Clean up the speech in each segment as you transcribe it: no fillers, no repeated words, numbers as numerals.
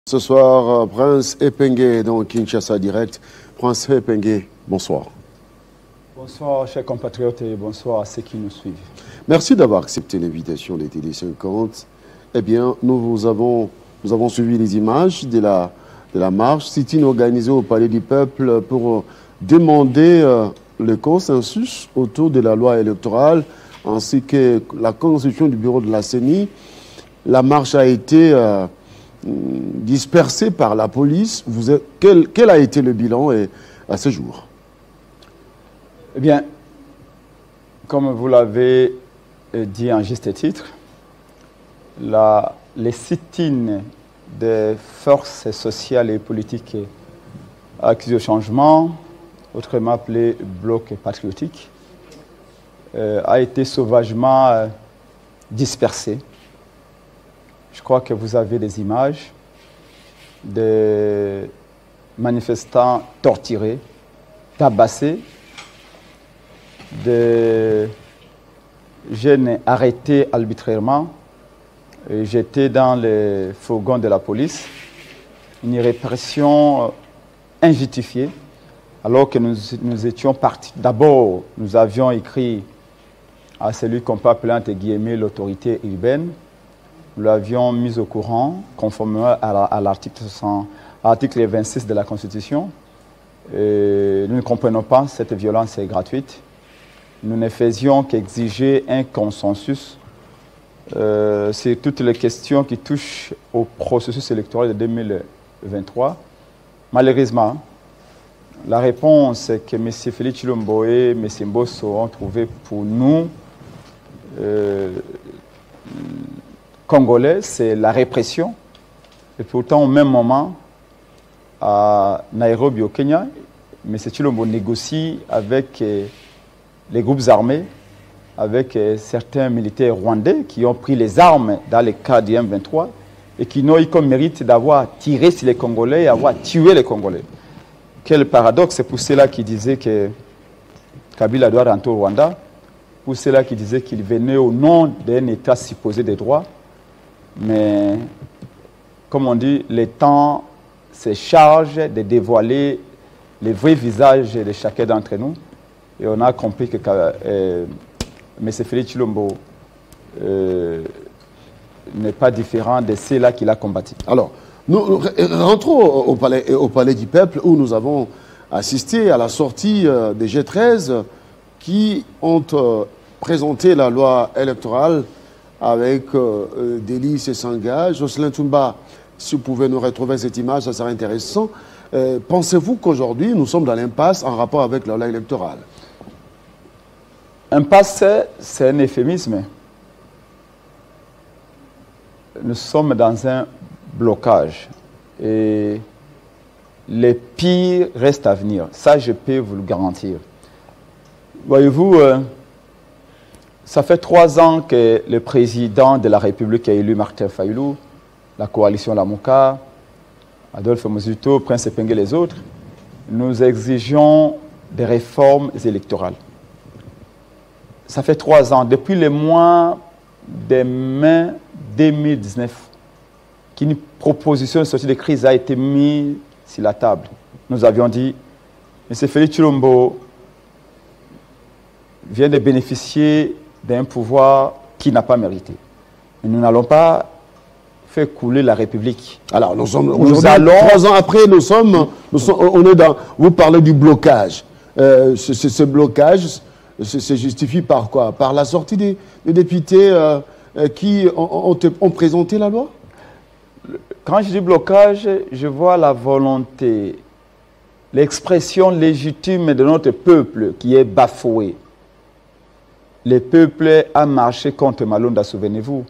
Ce soir, Prince Epengue dans Kinshasa Direct. Prince Epengue, bonsoir. Bonsoir, chers compatriotes, et bonsoir à ceux qui nous suivent. Merci d'avoir accepté l'invitation des TD50. Eh bien, nous avons suivi les images de la marche sit-in organisée au Palais du Peuple pour demander le consensus autour de la loi électorale ainsi que la constitution du bureau de la CENI. La marche a été dispersée par la police. Quel a été le bilan à ce jour? Eh bien, comme vous l'avez dit en juste titre, les sit-in des forces sociales et politiques accusées au changement, autrement appelé bloc patriotique, a été sauvagement dispersé. Je crois que vous avez des images de manifestants torturés, tabassés, de jeunes arrêtés arbitrairement, jetés dans les fourgons de la police. Une répression injustifiée, alors que nous étions partis. D'abord, nous avions écrit à celui qu'on peut appeler entre guillemets l'autorité urbaine. Nous l'avions mis au courant, conformément à l'article 26 de la Constitution. Nous ne comprenons pas cette violence gratuite. Nous ne faisions qu'exiger un consensus sur toutes les questions qui touchent au processus électoral de 2023. Malheureusement, la réponse que M. Félix Tshilombo et M. Mbosso ont trouvée pour nous, Congolais, c'est la répression. Et pourtant, au même moment, à Nairobi, au Kenya, M. Tshilombo négocie avec les groupes armés, avec certains militaires rwandais qui ont pris les armes dans le cas du M23 et qui n'ont eu comme mérite d'avoir tiré sur les Congolais et avoir tué les Congolais. Quel paradoxe, c'est pour cela qui disait que Kabila doit rentrer au Rwanda, pour cela qui disait qu'il venait au nom d'un État supposé des droits. Mais, comme on dit, le temps se charge de dévoiler les vrais visages de chacun d'entre nous. Et on a compris que M. Félix Tshilombo n'est pas différent de ceux-là qu'il a combattu. Alors, nous rentrons au palais du Peuple où nous avons assisté à la sortie des G13 qui ont présenté la loi électorale avec des listes et s'engage. Jocelyn Toumba, si vous pouvez nous retrouver cette image, ça serait intéressant. Pensez-vous qu'aujourd'hui, nous sommes dans l'impasse en rapport avec la loi électorale? Impasse, c'est un euphémisme. Nous sommes dans un blocage et le pire reste à venir. Ça, je peux vous le garantir. Voyez-vous, ça fait 3 ans que le président de la République a élu Martin Fayulu, la coalition Lamuka, Adolphe Mouzito, Prince Epengue et les autres. Nous exigeons des réformes électorales. Ça fait 3 ans, depuis le mois de mai 2019, qu'une proposition de sortie de crise a été mise sur la table. Nous avions dit, M. Félix Tshilombo vient de bénéficier d'un pouvoir qu'il n'a pas mérité. Et nous n'allons pas faire couler la République. Alors, nous allons 3 ans après, on est dans... Vous parlez du blocage. Ce blocage se justifie par quoi? Par la sortie des députés qui ont présenté la loi? Quand je dis blocage, je vois la volonté, l'expression légitime de notre peuple qui est bafouée. Le peuple a marché contre Malonda, souvenez-vous.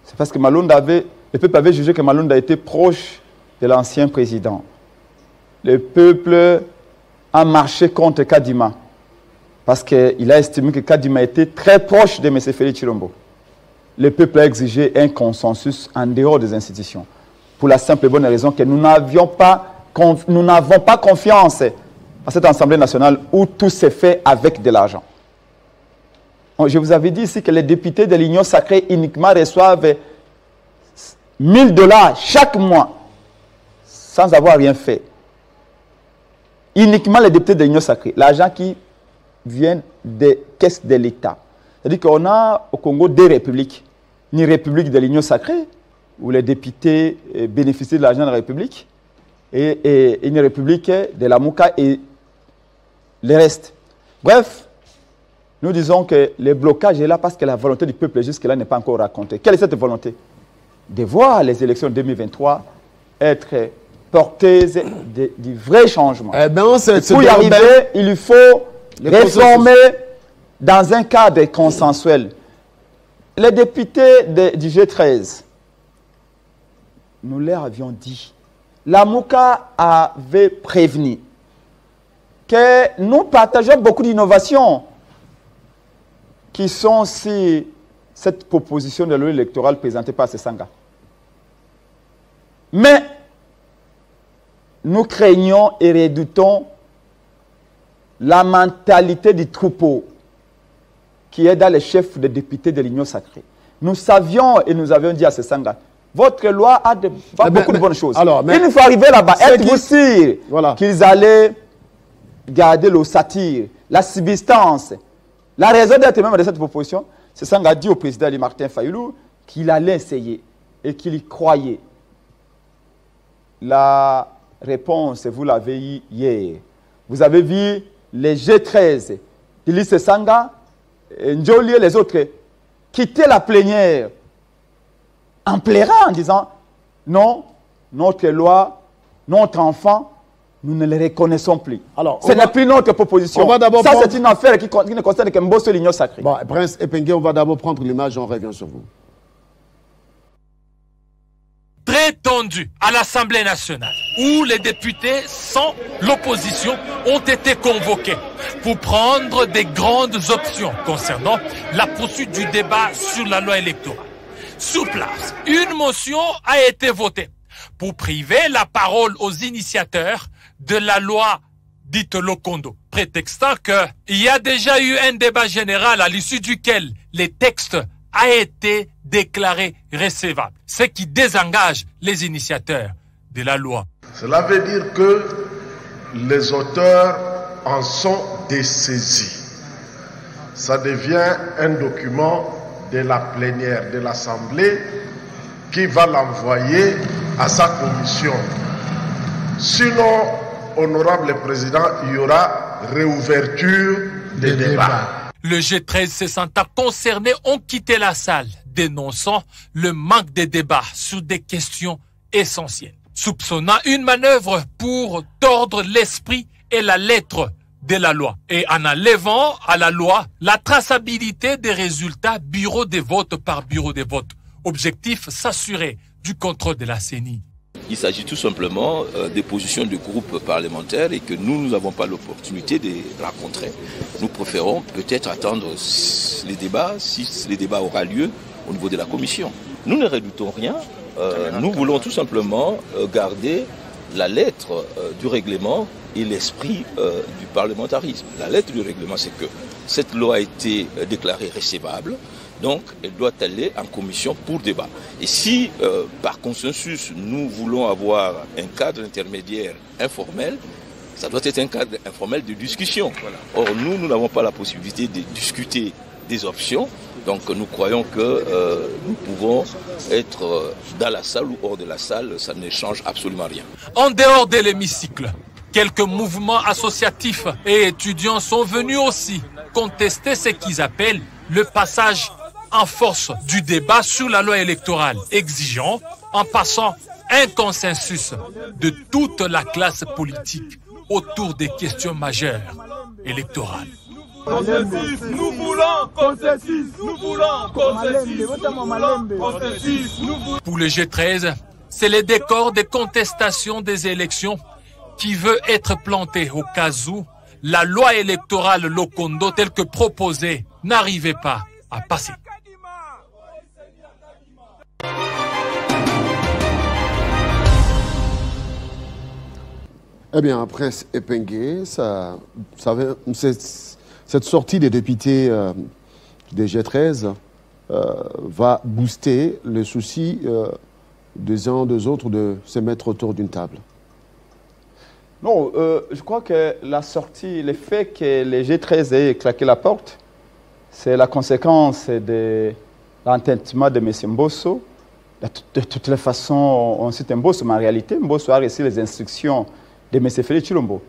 C'est parce que le peuple avait jugé que Malonda était proche de l'ancien président. Le peuple a marché contre Kadima parce qu'il a estimé que Kadima était très proche de M. Félix Tshilombo. Le peuple a exigé un consensus en dehors des institutions. Pour la simple et bonne raison que nous n'avons pas confiance à cette Assemblée nationale où tout s'est fait avec de l'argent. Je vous avais dit ici que les députés de l'Union sacrée uniquement reçoivent $1000 chaque mois sans avoir rien fait. Uniquement les députés de l'Union sacrée, l'argent qui vient des caisses de l'État. C'est-à-dire qu'on a au Congo deux républiques. Une république de l'Union sacrée, où les députés bénéficient de l'argent de la République, et une république de la Mouka et le reste. Bref, nous disons que le blocage est là parce que la volonté du peuple jusque-là n'est pas encore racontée. Quelle est cette volonté? De voir les élections 2023 être porteuses du vrai changement. Eh ben, pour y arriver, il lui faut réformer dans un cadre consensuel. Les députés du G13, nous leur avions dit, la Mouka avait prévenu que nous partageons beaucoup d'innovations qui sont sur cette proposition de loi électorale présentée par Sesanga. Mais nous craignons et redoutons la mentalité du troupeau qui est dans les chefs des députés de l'Union sacrée. Nous savions et nous avions dit à Sesanga, votre loi a beaucoup de bonnes choses. Alors, il faut arriver là-bas, être sûr qu'ils allaient garder l'ossature, la subsistance. La raison d'être même de cette proposition, Sesanga a dit au président Ali Martin Fayulu qu'il allait essayer et qu'il y croyait. La réponse, vous l'avez eu hier. Vous avez vu les G13, Ili Sesanga, Njoli et les autres quitter la plénière en pleurant en disant non, notre loi, notre enfant, nous ne les reconnaissons plus. Alors, ce n'est plus notre proposition. Ça, c'est une affaire qui ne concerne que Mbosso l'Union sacrée. Bon, Prince Epengue, on va d'abord prendre l'image, on revient sur vous. Très tendu à l'Assemblée nationale, où les députés sans l'opposition ont été convoqués pour prendre des grandes options concernant la poursuite du débat sur la loi électorale. Sur place, une motion a été votée pour priver la parole aux initiateurs de la loi dite Lokondo, prétextant qu'il y a déjà eu un débat général à l'issue duquel les textes a été déclaré recevable, ce qui désengage les initiateurs de la loi. Cela veut dire que les auteurs en sont dessaisis. Ça devient un document de la plénière de l'Assemblée qui va l'envoyer à sa commission. Sinon, honorable président, il y aura réouverture des débats. Le G13 se sentant concernés ont quitté la salle, dénonçant le manque de débats sur des questions essentielles, soupçonnant une manœuvre pour tordre l'esprit et la lettre de la loi et en enlevant à la loi la traçabilité des résultats bureau de vote par bureau de vote. Objectif, s'assurer du contrôle de la CENI. Il s'agit tout simplement des positions de groupes parlementaires et que nous n'avons pas l'opportunité de rencontrer. Nous préférons peut-être attendre les débats, si les débats aura lieu au niveau de la commission. Nous ne redoutons rien, nous voulons tout simplement garder la lettre du règlement et l'esprit du parlementarisme. La lettre du règlement, c'est que cette loi a été déclarée recevable. Donc, elle doit aller en commission pour débat. Et si, par consensus, nous voulons avoir un cadre intermédiaire informel, ça doit être un cadre informel de discussion. Or, nous n'avons pas la possibilité de discuter des options. Donc, nous croyons que nous pouvons être dans la salle ou hors de la salle. Ça ne change absolument rien. En dehors de l'hémicycle, quelques mouvements associatifs et étudiants sont venus aussi contester ce qu'ils appellent le passage en force du débat sur la loi électorale, exigeant, en passant, un consensus de toute la classe politique autour des questions majeures électorales. Consensus, nous voulons consensus, nous voulons consensus. Pour le G13, c'est le décor des contestations des élections qui veut être planté au cas où la loi électorale Lokondo telle que proposée n'arrivait pas à passer. Eh bien, Prince Epengue, cette sortie des députés des G13 va booster le souci des uns des autres de se mettre autour d'une table? Non, je crois que la sortie, le fait que les G13 aient claqué la porte, c'est la conséquence de l'entêtement de M. Mbosso. De toutes les façons, on cite Mbosso, mais en réalité, Mbosso a reçu les instructions de M. Félix Tshilombo.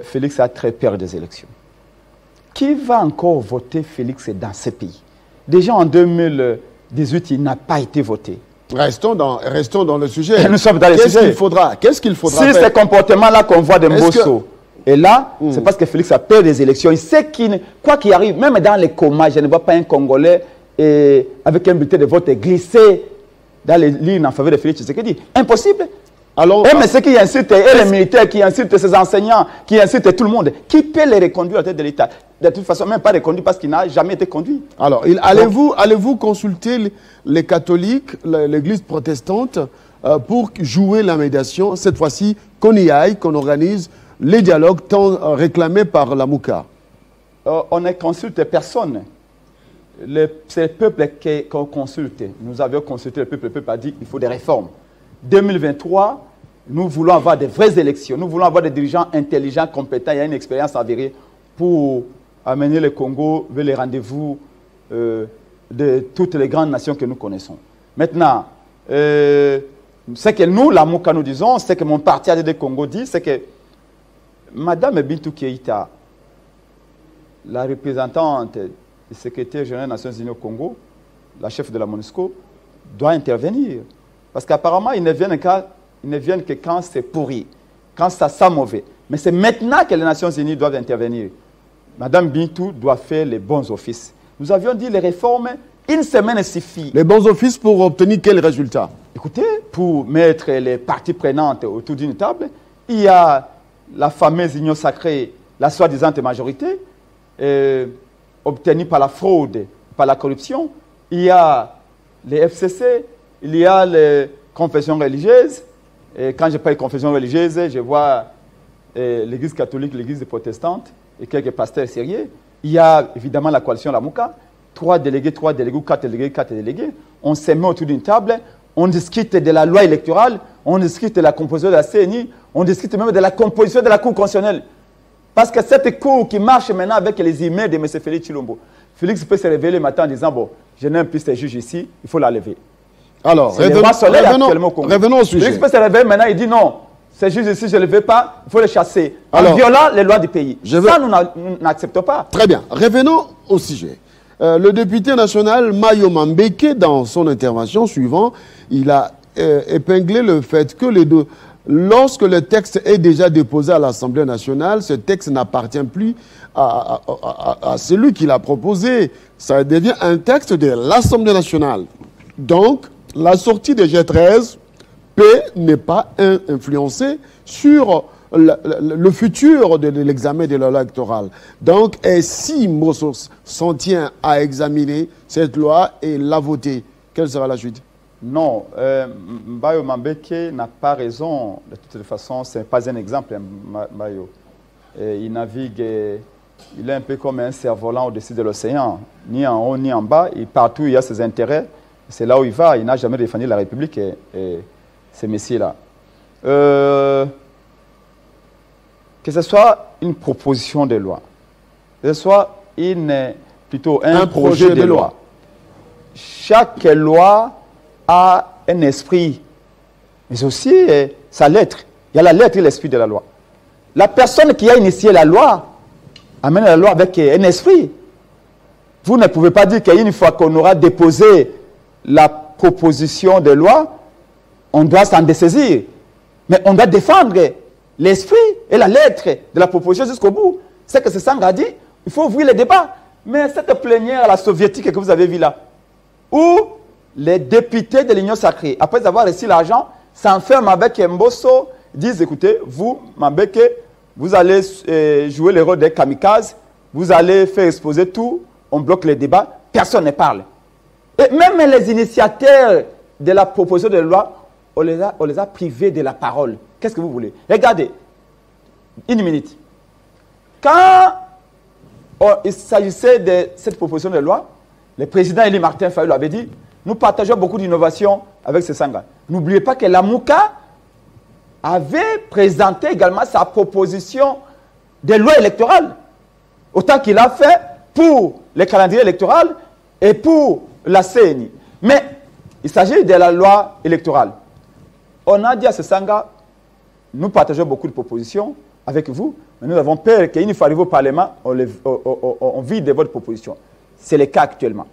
Félix a très peur des élections. Qui va encore voter Félix dans ce pays? Déjà en 2018, il n'a pas été voté. Restons dans le sujet. Et nous sommes dans le sujet. Qu'est-ce qu'il faudra si faire? ce comportement-là qu'on voit de Mbosso est là, c'est parce que Félix a peur des élections. Il sait qu'il, quoi qu'il arrive, même dans les comas, je ne vois pas un Congolais avec un bulletin de vote glissé dans les lignes en faveur de Félix Tshisekedi. Impossible. Alors, mais ceux qui insultent, et les militaires qui insultent ses enseignants, qui insultent tout le monde, qui peut les reconduire à la tête de l'État? De toute façon, même pas reconduit parce qu'il n'a jamais été conduit. Alors, allez-vous consulter les catholiques, l'église protestante, pour jouer la médiation, cette fois-ci, qu'on y aille, qu'on organise les dialogues tant réclamés par la Mouka? On ne consulte personne. C'est le peuple qu'on consulte. Nous avions consulté le peuple a dit qu'il faut des réformes. 2023, nous voulons avoir des vraies élections. Nous voulons avoir des dirigeants intelligents, compétents et une expérience avérée pour amener le Congo vers les rendez-vous de toutes les grandes nations que nous connaissons. Maintenant, ce que nous, la Mouka, nous disons, c'est que mon parti ADD Congo dit, c'est que Mme Bintou Keïta, la représentante du secrétaire général des Nations Unies au Congo, la chef de la MONUSCO, doit intervenir. Parce qu'apparemment, ils ne viennent que quand c'est pourri, quand ça sent mauvais. Mais c'est maintenant que les Nations Unies doivent intervenir. Madame Bintou doit faire les bons offices. Nous avions dit les réformes, une semaine suffit. Les bons offices pour obtenir quels résultats? Écoutez, pour mettre les parties prenantes autour d'une table, il y a la fameuse union sacrée, la soi-disant majorité, obtenue par la fraude, par la corruption. Il y a les FCC, il y a les confessions religieuses. Et quand je parle de confessions religieuses, je vois l'église catholique, l'église protestante et quelques pasteurs sérieux. Il y a évidemment la coalition La Mouka, 3 délégués, 4 délégués. On se met autour d'une table, on discute de la loi électorale, on discute de la composition de la CNI, on discute même de la composition de la Cour constitutionnelle. Parce que cette cour qui marche maintenant avec les emails de M. Félix Tshilombo, Félix peut se réveiller le matin en disant, bon, je n'aime plus ces juges ici, il faut la lever. Alors, revenons au sujet. Félix peut se réveiller maintenant, il dit non, ces juges ici, je ne les veux pas, il faut les chasser. En violant les lois du pays. Ça, nous n'acceptons pas. Très bien. Revenons au sujet. Le député national Mayo Mambeke, dans son intervention suivante, il a épinglé le fait que lorsque le texte est déjà déposé à l'Assemblée nationale, ce texte n'appartient plus à celui qui l'a proposé. Ça devient un texte de l'Assemblée nationale. Donc, la sortie des G13 n'est pas influencée sur le futur de l'examen de la loi électorale. Donc, et si Mbosso s'en tient à examiner cette loi et la voter, quelle sera la suite? Non, Mayo Mambeke n'a pas raison. De toute façon, ce n'est pas un exemple, Mayo. Il navigue, il est un peu comme un cerf-volant au-dessus de l'océan, ni en haut ni en bas, et partout il y a ses intérêts. C'est là où il va. Il n'a jamais défendu la République et ces messieurs-là. Que ce soit une proposition de loi, que ce soit plutôt un projet de loi. Chaque loi a un esprit, mais aussi sa lettre. Il y a la lettre et l'esprit de la loi. La personne qui a initié la loi amène la loi avec un esprit. Vous ne pouvez pas dire qu'une fois qu'on aura déposé la proposition de loi, on doit s'en dessaisir. Mais on doit défendre l'esprit et la lettre de la proposition jusqu'au bout. C'est que ce Sangha dit, il faut ouvrir le débat. Mais cette plénière à la soviétique que vous avez vue là, où les députés de l'Union sacrée, après avoir reçu l'argent, s'enferment avec Mbosso, disent, écoutez, vous, Mambeke, vous allez jouer le rôle des kamikazes, vous allez faire exposer tout, on bloque les débats, personne ne parle. Et même les initiateurs de la proposition de loi, on les a privés de la parole. Qu'est-ce que vous voulez? Regardez, une minute. Quand il s'agissait de cette proposition de loi, le président Élie Martin Fayulu avait dit, nous partageons beaucoup d'innovations avec ce Sangha. N'oubliez pas que la Mouka avait présenté également sa proposition de loi électorale. Autant qu'il a fait pour le calendrier électoral et pour la CENI. Mais il s'agit de la loi électorale. On a dit à Sesanga, nous partageons beaucoup de propositions avec vous, mais nous avons peur qu'une fois arrivé au Parlement, on vide votre proposition. C'est le cas actuellement.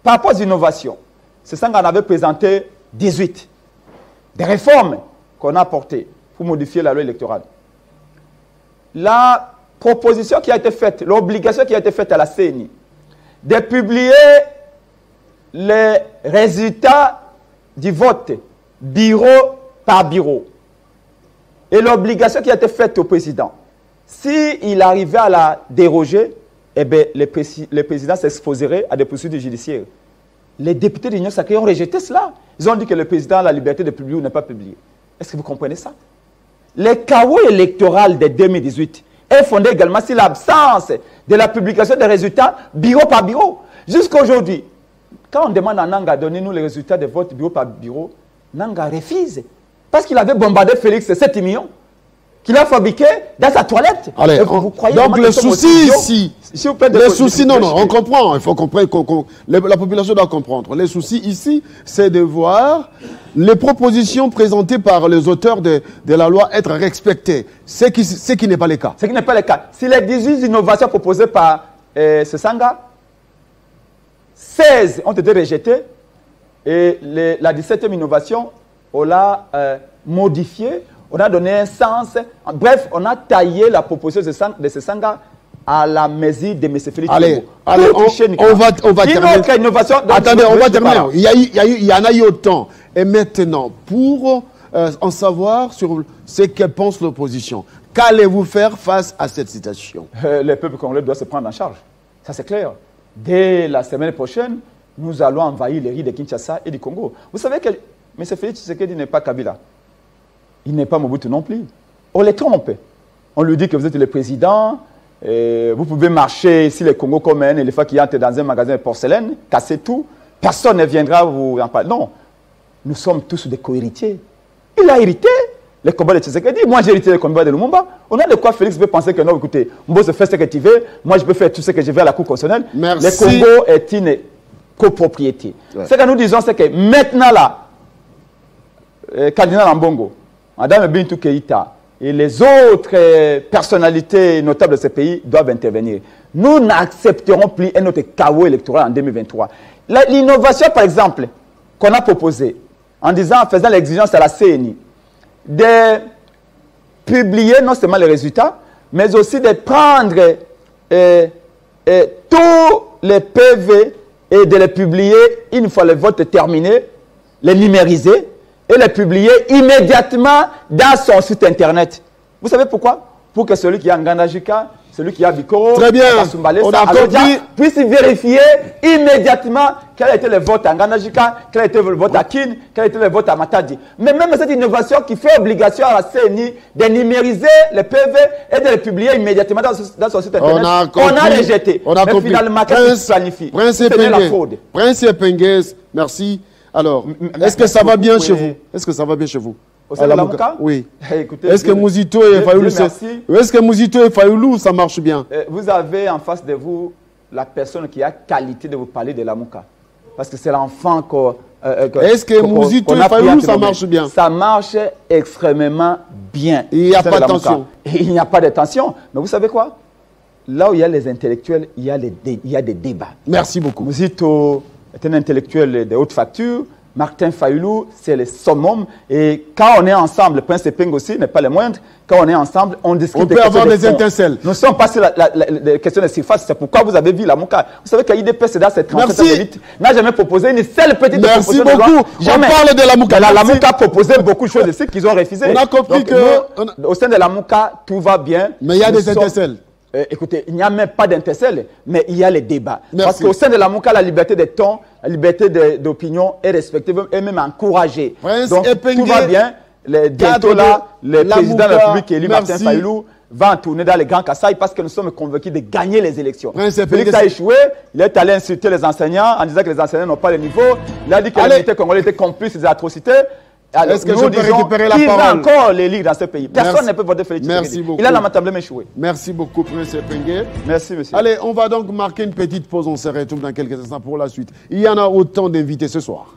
Par rapport aux innovations, Sesanga en avait présenté 18. Des réformes qu'on a apportées pour modifier la loi électorale. La proposition qui a été faite, l'obligation qui a été faite à la CENI, de publier les résultats du vote, bureau par bureau. Et l'obligation qui a été faite au président, s'il arrivait à la déroger, eh bien, le président s'exposerait à des poursuites judiciaires. Les députés de l'Union sacrée ont rejeté cela. Ils ont dit que le président a la liberté de publier ou ne pas publier. Est-ce que vous comprenez ça? Le chaos électoral de 2018 est fondé également sur l'absence de la publication des résultats bureau par bureau. Jusqu'à aujourd'hui, quand on demande à Nanga de donner nous les résultats de vote bureau par bureau, Nanga refuse. Parce qu'il avait bombardé Félix 7 millions qu'il a fabriqué dans sa toilette. Allez, vous croyez donc le souci ici, le souci, non, on comprend, il faut comprendre, la population doit comprendre. Le souci ici, c'est de voir les propositions présentées par les auteurs de la loi être respectées, ce qui n'est pas le cas. Ce qui n'est pas le cas. Si les 18 innovations proposées par Sesanga, 16 ont été rejetées et la 17e innovation, on l'a modifiée. On a donné un sens. Bref, on a taillé la proposition de Sesanga à la mesure de M. Félix. Allez, on va terminer. Innovation, attendez, on va terminer. Il y en a eu autant. Et maintenant, pour en savoir sur ce que pense l'opposition, qu'allez-vous faire face à cette situation? Le peuple congolais doit se prendre en charge. Ça, c'est clair. Dès la semaine prochaine, nous allons envahir les rues de Kinshasa et du Congo. Vous savez que M. Félix Tshisekedi n'est pas Kabila. Il n'est pas Mobutu non plus. On les trompe. On lui dit que vous êtes le président, vous pouvez marcher ici le Congo comme un éléphant qui entre dans un magasin de porcelaine, casser tout, personne ne viendra vous en parler. Non, nous sommes tous des co-héritiers. Il a hérité le combat de Tshisekedi. Moi, j'ai hérité le combat de Lumumba. On a de quoi Félix peut penser que non, écoutez, Mbo se fait ce que tu veux, moi je peux faire tout ce que je veux à la Cour constitutionnelle. Merci. Le Congo est une copropriété. Ouais. Ce que nous disons, c'est que maintenant là, Cardinal Ambongo, Madame Bintou Keïta et les autres personnalités notables de ce pays doivent intervenir. Nous n'accepterons plus un autre chaos électoral en 2023. L'innovation, par exemple, qu'on a proposée, en disant, en faisant l'exigence à la CENI, de publier non seulement les résultats, mais aussi de prendre tous les PV et de les publier une fois le vote terminé, les numériser, et les publier immédiatement dans son site internet. Vous savez pourquoi? Pour que celui qui est en Ngandajika, celui qui est à Bikoro, très bien, on a compris, puisse vérifier immédiatement quel a été le vote à Ngandajika, quel a été le vote à Kin, quel a été le vote à Matadi. Mais même cette innovation qui fait obligation à la CENI de numériser les PV et de les publier immédiatement dans son site internet, on a rejeté. On a mais compris. Finalement, qu'est-ce qui planifie? C'est la fraude. Prince Pengues, merci. Alors, est-ce que ça va bien chez vous? Est-ce que ça va bien chez vous? Au sein de la Mouka? Oui. Écoutez, est-ce que Mouzito et Fayoulou, ça marche bien? Vous avez en face de vous la personne qui a qualité de vous parler de la Mouka. Parce que c'est l'enfant qu'on... est-ce que Mouzito et Fayoulou, ça marche bien? Ça marche extrêmement bien. Il n'y a pas de tension. Il n'y a pas de tension. Mais vous savez quoi? Là où il y a les intellectuels, il y a des débats. Merci beaucoup. Mouzito est un intellectuel de haute facture. Martin Fayoulou, c'est le summum. Et quand on est ensemble, Prince Epeng aussi n'est pas le moindre, quand on est ensemble, on discute. On peut avoir des étincelles. Nous sommes passés la question de surface. C'est pourquoi vous avez vu la Mouka. Vous savez qu'IDPS, dans cette 37 élites, n'a jamais proposé une seule petite proposition. Merci beaucoup. Jamais. On parle de la Mouka. La Mouka a proposé beaucoup de choses ici qu'ils ont refusé. On a compris que... au sein de la Mouka, tout va bien. Mais il y a des étincelles. Écoutez, il n'y a même pas d'intercelle, mais il y a les débats. Merci. Parce qu'au sein de la Mouka, la liberté de ton, la liberté d'opinion est respectée et même encouragée. Prince Donc Epenge, tout va bien. Les Détola, le président de la République élu Martin Fayoulou va en tourner dans les grands Kasaï parce que nous sommes convaincus de gagner les élections. Prince Félix a échoué, il est allé insulter les enseignants en disant que les enseignants n'ont pas le niveau. Il a dit que les militaires congolais étaient complices des atrocités. Est-ce que je peux récupérer la parole? Encore les ligues dans ce pays. Personne ne peut voter Félix Tshisekedi. Merci beaucoup. Il a lamentablement échoué. Merci beaucoup, Prince Epenge. Merci, monsieur. Allez, on va donc marquer une petite pause. On se retrouve dans quelques instants pour la suite. Il y en a autant d'invités ce soir.